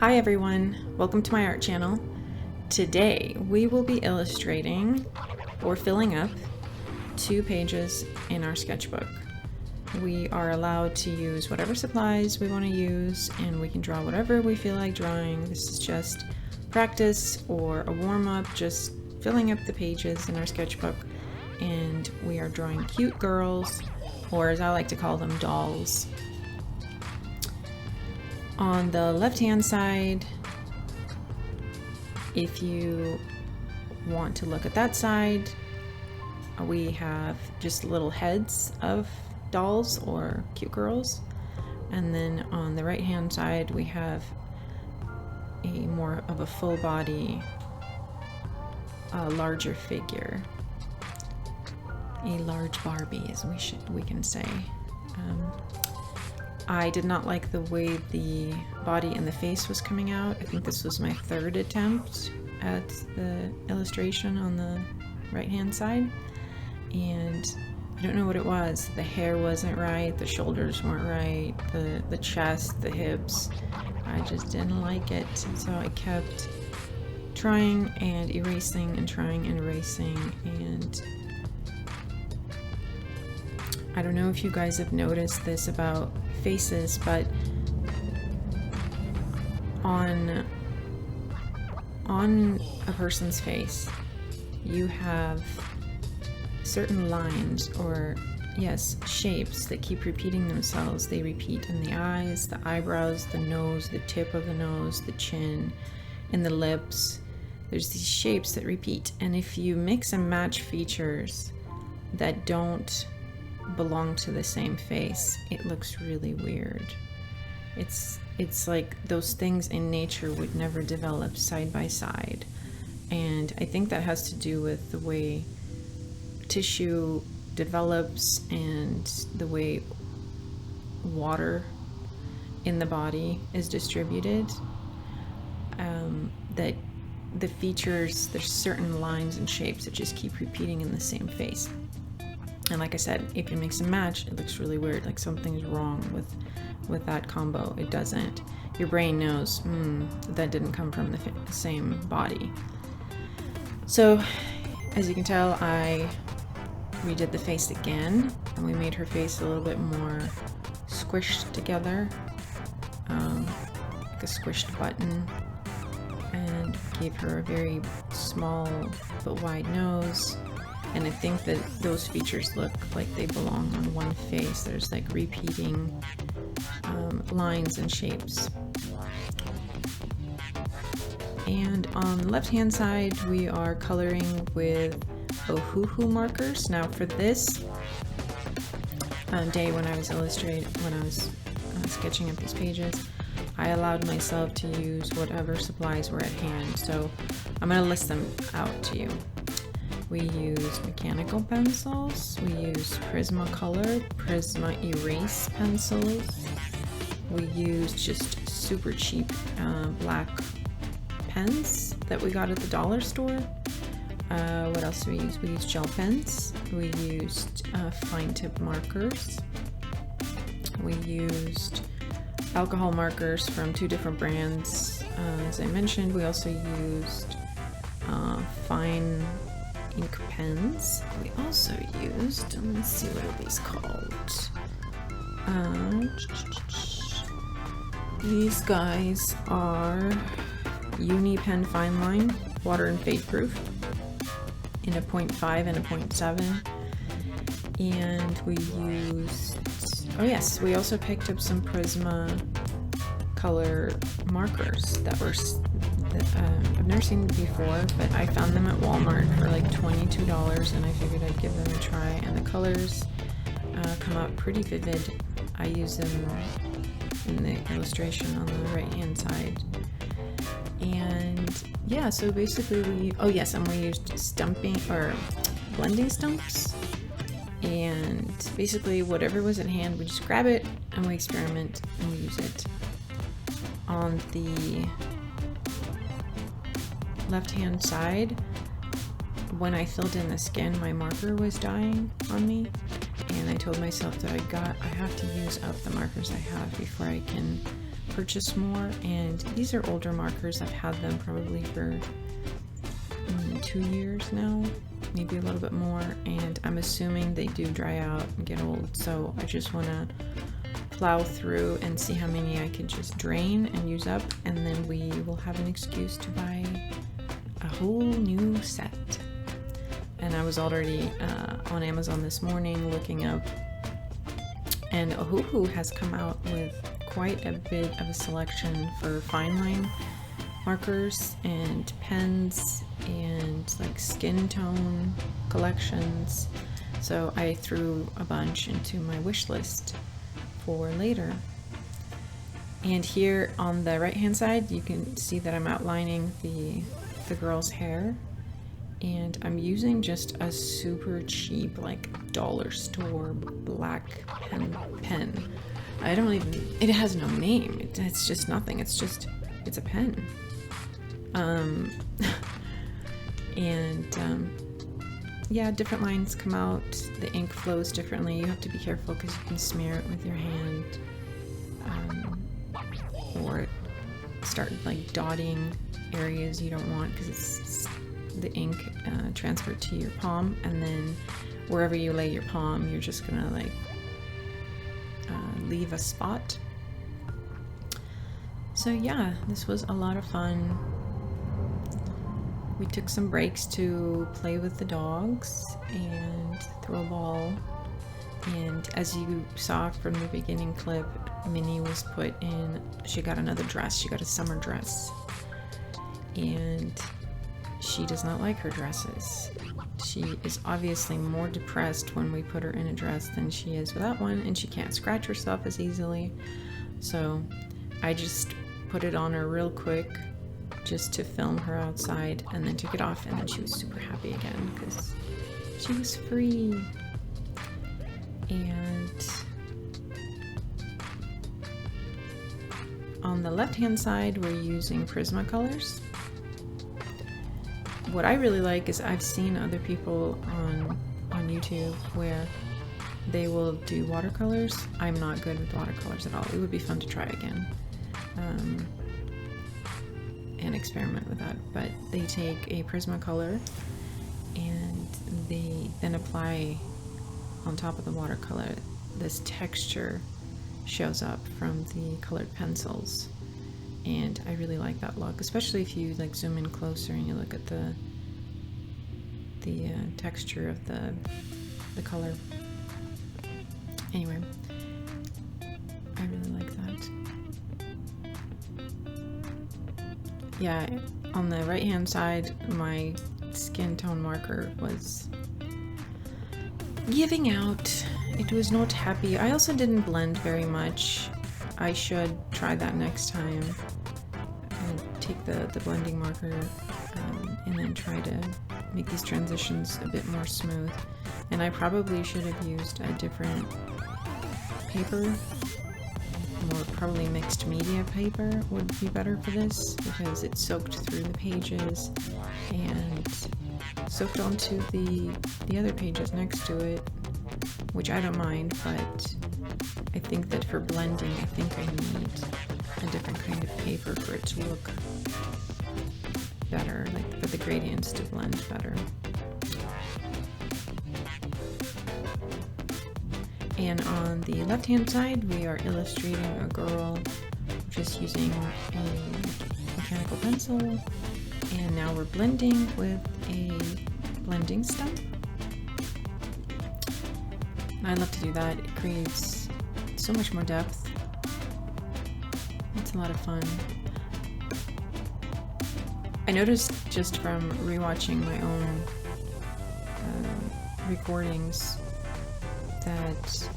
Hi everyone, welcome to my art channel. Today we will be illustrating or filling up 2 pages in our sketchbook. We are allowed to use whatever supplies we want to use and we can draw whatever we feel like drawing. This is just practice or a warm-up, just filling up the pages in our sketchbook, and we are drawing cute girls, or as I like to call them, dolls. On the left-hand side, if you want to look at that side, we have just little heads of dolls or cute girls. And then on the right-hand side, we have a more of a full body, larger figure. A large Barbie, as we can say. I did not like the way the body and the face was coming out. I think this was my 3rd attempt at the illustration on the right-hand side. And I don't know what it was. The hair wasn't right, the shoulders weren't right, the chest, the hips. I just didn't like it. So I kept trying and erasing and trying and erasing, and I don't know if you guys have noticed this about faces, but on a person's face, you have certain lines, or yes, shapes that keep repeating themselves. They repeat in the eyes, the eyebrows, the nose, the tip of the nose, the chin, and the lips. There's these shapes that repeat, and if you mix and match features that don't belong to the same face, it looks really weird. It's like those things in nature would never develop side by side, and I think that has to do with the way tissue develops and the way water in the body is distributed, that the features, there's certain lines and shapes that just keep repeating in the same face. And like I said, if you mix and match, it looks really weird, like something's wrong with that combo. It doesn't. Your brain knows, that didn't come from the same body. So, as you can tell, I redid the face again, and we made her face a little bit more squished together, like a squished button, and gave her a very small but wide nose. And I think that those features look like they belong on one face. There's like repeating lines and shapes. And on the left-hand side, we are coloring with Ohuhu markers. Now for this day when I was sketching up these pages, I allowed myself to use whatever supplies were at hand. So I'm going to list them out to you. We use mechanical pencils, we use Prismacolor, Prisma Erase pencils, we use just super cheap black pens that we got at the dollar store. What else do we use? We used gel pens, we used fine tip markers, we used alcohol markers from 2 different brands. As I mentioned, we also used fine ink pens. We also used, let's see, what are these called? These guys are Uni Pen Fine Line, water and fade proof, in a 0.5 and a 0.7. And we used, oh yes, we also picked up some Prismacolor markers that were I've never seen them before, but I found them at Walmart for like $22, and I figured I'd give them a try, and the colors come out pretty vivid. I use them in the illustration on the right hand side. And yeah, so basically we used stumping or blending stumps, and basically whatever was at hand, we just grab it and we experiment and we use it. On the left-hand side, when I filled in the skin, my marker was dying on me, and I told myself that I have to use up the markers I have before I can purchase more, and these are older markers. I've had them probably for 2 years now, maybe a little bit more, and I'm assuming they do dry out and get old, so I just want to plow through and see how many I can just drain and use up, and then we will have an excuse to buy a whole new set. And I was already on Amazon this morning looking up, and Ohuhu has come out with quite a bit of a selection for fine line markers and pens and like skin tone collections. So I threw a bunch into my wish list for later. And here on the right hand side you can see that I'm outlining the girl's hair, and I'm using just a super cheap like dollar store black pen. I don't even, it has no name, it's just nothing, it's a pen. Yeah, different lines come out, the ink flows differently. You have to be careful because you can smear it with your hand, or start like dotting areas you don't want because it's the ink transferred to your palm, and then wherever you lay your palm you're just gonna like leave a spot. So yeah, this was a lot of fun. We took some breaks to play with the dogs and throw a ball, and as you saw from the beginning clip, Minnie was put in, she got another dress, she got a summer dress, and she does not like her dresses. She is obviously more depressed when we put her in a dress than she is without one, and she can't scratch herself as easily. So I just put it on her real quick just to film her outside, and then took it off, and then she was super happy again because she was free. And on the left hand side we're using Prismacolors. What I really like is I've seen other people on YouTube where they will do watercolors. I'm not good with watercolors at all. It would be fun to try again and experiment with that. But they take a Prismacolor and they then apply on top of the watercolor. This texture shows up from the colored pencils, and I really like that look, especially if you like zoom in closer and you look at the texture of the color. Anyway, I really like that. Yeah, on the right hand side my skin tone marker was giving out. It was not happy. I also didn't blend very much. I should try that next time and take the blending marker and then try to make these transitions a bit more smooth. And I probably should have used a different paper, more probably mixed media paper would be better for this, because it soaked through the pages and soaked onto the other pages next to it, which I don't mind, but I think that for blending, I think I need a different kind of paper for it to look better, like for the gradients to blend better. And on the left hand side we are illustrating a girl just using a mechanical pencil, and now we're blending with a blending stump. I love to do that. It creates so much more depth. It's a lot of fun. I noticed just from rewatching my own recordings that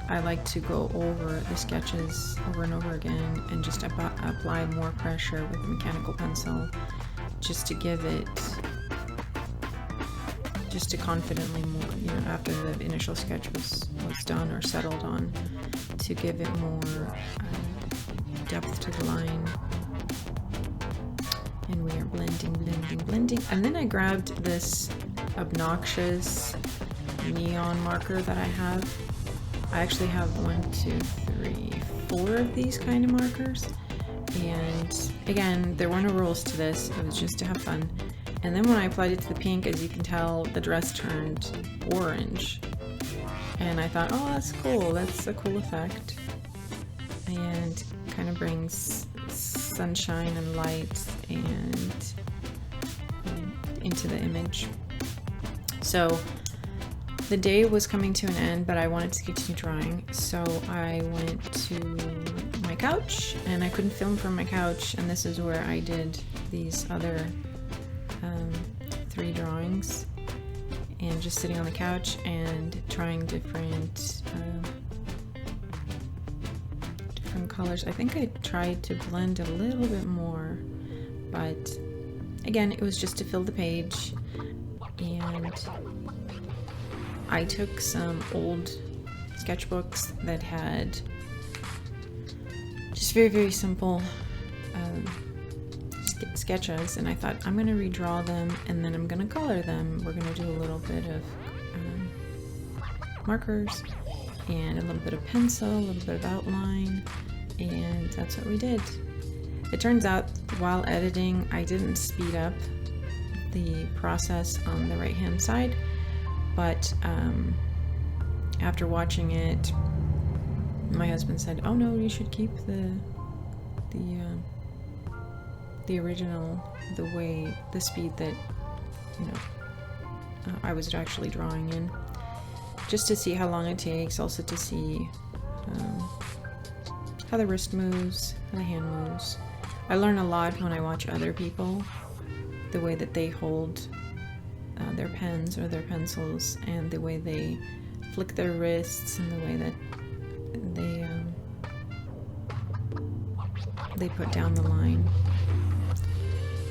I like to go over the sketches over and over again and just apply more pressure with the mechanical pencil, just to give it, just to confidently more, you know, after the initial sketch was done or settled on, to give it more depth to the line. And we are blending, and then I grabbed this obnoxious neon marker that I have. I actually have 1, 2, 3, 4 of these kind of markers. And again, there were no rules to this, it was just to have fun. And then when I applied it to the pink, as you can tell, the dress turned orange. And I thought, oh, that's cool, that's a cool effect. And kind of brings sunshine and light and into the image. So the day was coming to an end, but I wanted to continue drawing, so I went to my couch, and I couldn't film from my couch, and this is where I did these other 3 drawings, and just sitting on the couch and trying different colors. I think I tried to blend a little bit more, but again, it was just to fill the page. And I took some old sketchbooks that had just very, very simple sketches, and I thought, I'm going to redraw them and then I'm going to color them. We're going to do a little bit of markers and a little bit of pencil, a little bit of outline, and that's what we did. It turns out while editing, I didn't speed up the process on the right hand side, but after watching it, my husband said, oh no, you should keep the original, the speed that, you know, I was actually drawing in, just to see how long it takes, also to see how the wrist moves, how the hand moves. I learn a lot when I watch other people, the way that they hold their pens or their pencils, and the way they flick their wrists, and the way that they put down the line.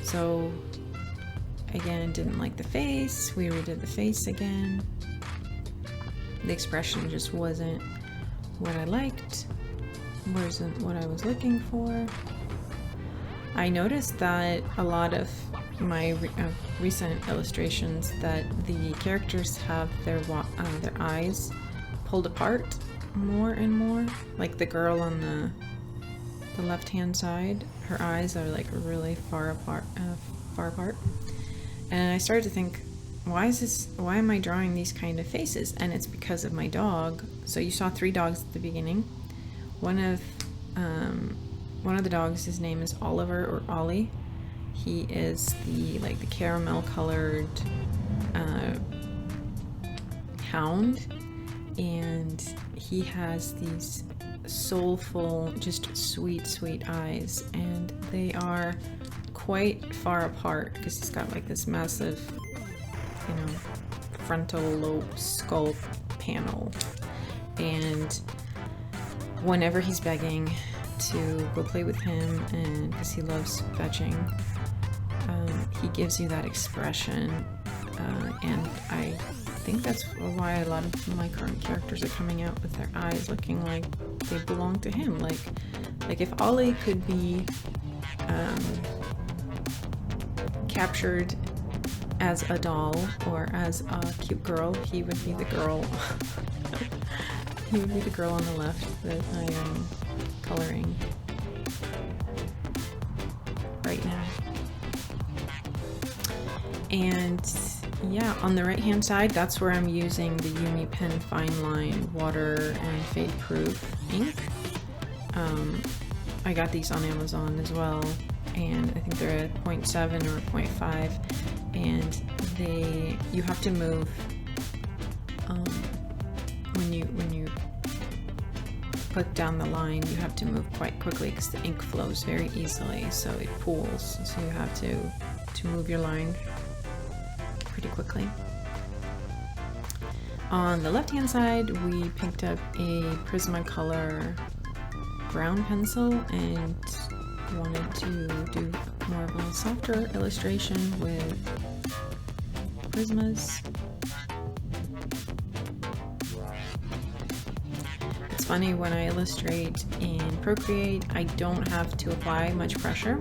So again, didn't like the face. We redid the face again. The expression just wasn't what I liked, wasn't what I was looking for. I noticed that a lot of my recent illustrations, that the characters have their eyes pulled apart more and more. Like the girl on the left hand side, her eyes are like really far apart. And I started to think, why am I drawing these kind of faces? And it's because of my dog. So you saw 3 dogs at the beginning. One of the dogs, his name is Oliver or Ollie. He is the caramel colored hound, and he has these soulful, just sweet eyes, and they are quite far apart because he's got like this massive, you know, frontal lobe skull panel. And whenever he's begging to go play with him, and because he loves fetching, he gives you that expression, and I think that's why a lot of my current characters are coming out with their eyes looking like they belong to him. Like if Ollie could be captured as a doll or as a cute girl, he would be the girl. He would be the girl on the left that I am coloring right now. And yeah, on the right hand side, that's where I'm using the Uni Pen Fine Line Water and Fade Proof ink. I got these on Amazon as well, and I think they're at 0.7 or 0.5, and you have to move when you put down the line, you have to move quite quickly because the ink flows very easily, so it pools, so you have to move your line pretty quickly. On the left hand side, we picked up a Prismacolor brown pencil and wanted to do more of a softer illustration with Prismas. It's funny, when I illustrate in Procreate, I don't have to apply much pressure.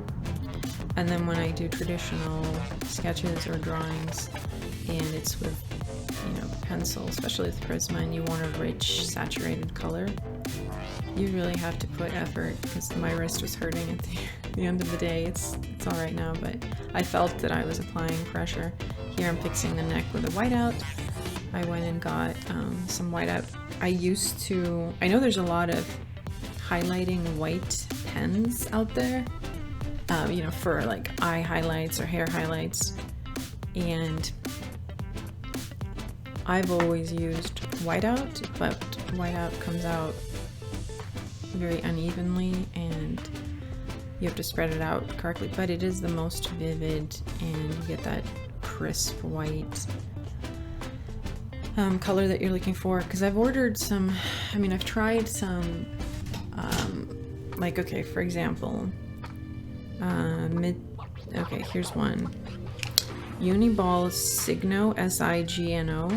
And then when I do traditional sketches or drawings, and it's with, you know, pencil, especially with Prisma, and you want a rich, saturated color, you really have to put effort, because my wrist was hurting at the end of the day. It's all right now, but I felt that I was applying pressure. Here I'm fixing the neck with a whiteout. I went and got some whiteout. I know there's a lot of highlighting white pens out there, you know, for like eye highlights or hair highlights, and I've always used whiteout, but whiteout comes out very unevenly and you have to spread it out correctly, but it is the most vivid and you get that crisp white color that you're looking for. Because I've ordered some, I mean, I've tried some, like, okay, for example, okay, here's one. Uniball Signo, S-I-G-N-O,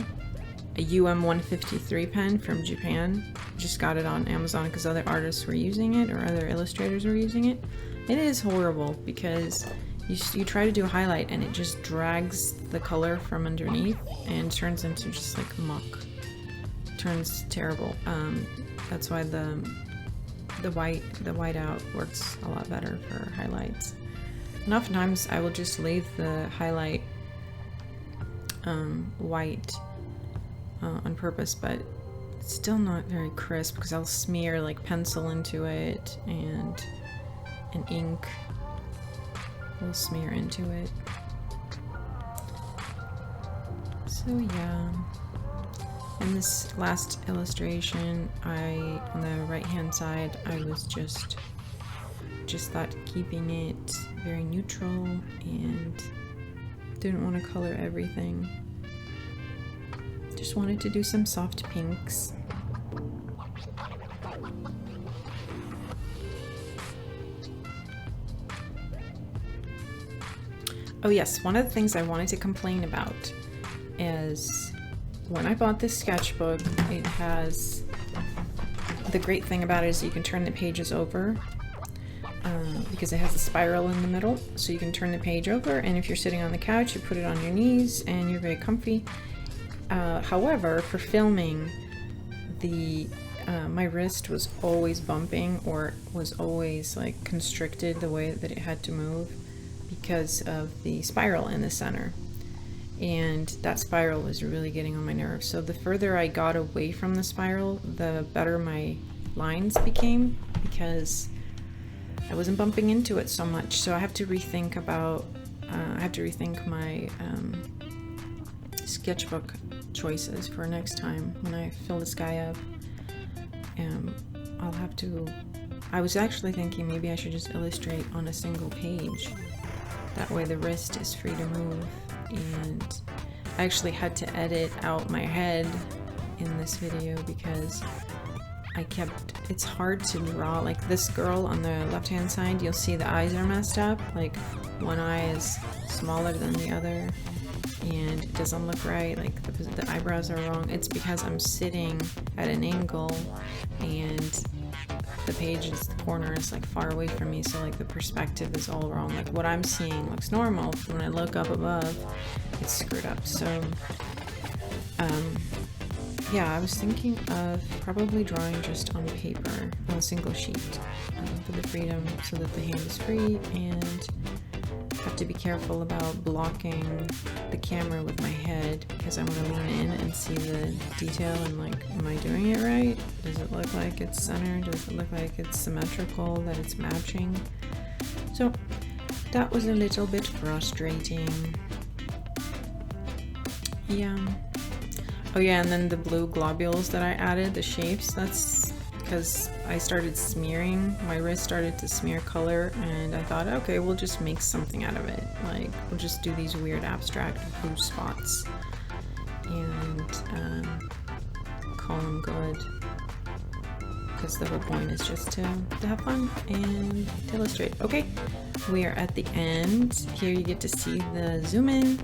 a UM153 pen from Japan. Just got it on Amazon because other artists were using it or other illustrators were using it. It is horrible because you try to do a highlight and it just drags the color from underneath and turns into just like muck. Turns terrible. That's why the whiteout works a lot better for highlights. And oftentimes I will just leave the highlight white on purpose, but it's still not very crisp because I'll smear like pencil into it and ink will smear into it. So yeah. In this last illustration, on the right hand side, I was just thought keeping it very neutral and didn't want to color everything. Just wanted to do some soft pinks. Oh yes, one of the things I wanted to complain about is when I bought this sketchbook, it has, the great thing about it is you can turn the pages over because it has a spiral in the middle, so you can turn the page over, and if you're sitting on the couch, you put it on your knees and you're very comfy. However, for filming, my wrist was always bumping or was always like constricted the way that it had to move because of the spiral in the center. And that spiral was really getting on my nerves. So the further I got away from the spiral, the better my lines became because I wasn't bumping into it so much. So I have to rethink my sketchbook choices for next time when I fill this guy up. I was actually thinking maybe I should just illustrate on a single page. That way the wrist is free to move. And I actually had to edit out my head in this video because it's hard to draw. Like this girl on the left hand side, you'll see the eyes are messed up. Like one eye is smaller than the other and it doesn't look right. Like the eyebrows are wrong. It's because I'm sitting at an angle and the corner is like far away from me, so like the perspective is all wrong. Like what I'm seeing looks normal, but when I look up above, it's screwed up. So yeah, I was thinking of probably drawing just on paper, on a single sheet, for the freedom, so that the hand is free, and have to be careful about blocking the camera with my head because I want to lean in and see the detail and like, am I doing it right? Does it look like it's centered? Does it look like it's symmetrical, that it's matching? So that was a little bit frustrating. Yeah. Oh yeah, and then the blue globules that I added, the shapes, that's because I started smearing, my wrist started to smear color, and I thought, okay, we'll just make something out of it. Like, we'll just do these weird abstract blue spots and call them good. Because the whole point is just to have fun and to illustrate. Okay, we are at the end. Here you get to see the zoom in.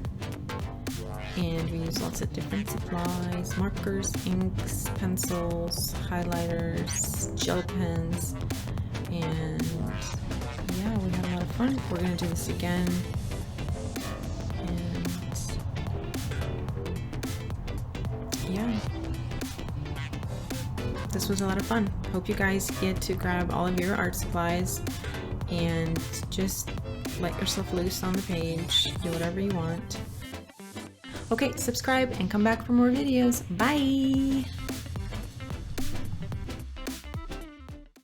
And we use lots of different supplies, markers, inks, pencils, highlighters, gel pens, and yeah, we had a lot of fun. We're gonna do this again, and yeah, this was a lot of fun. Hope you guys get to grab all of your art supplies and just let yourself loose on the page. Do whatever you want. Okay, subscribe and come back for more videos. Bye!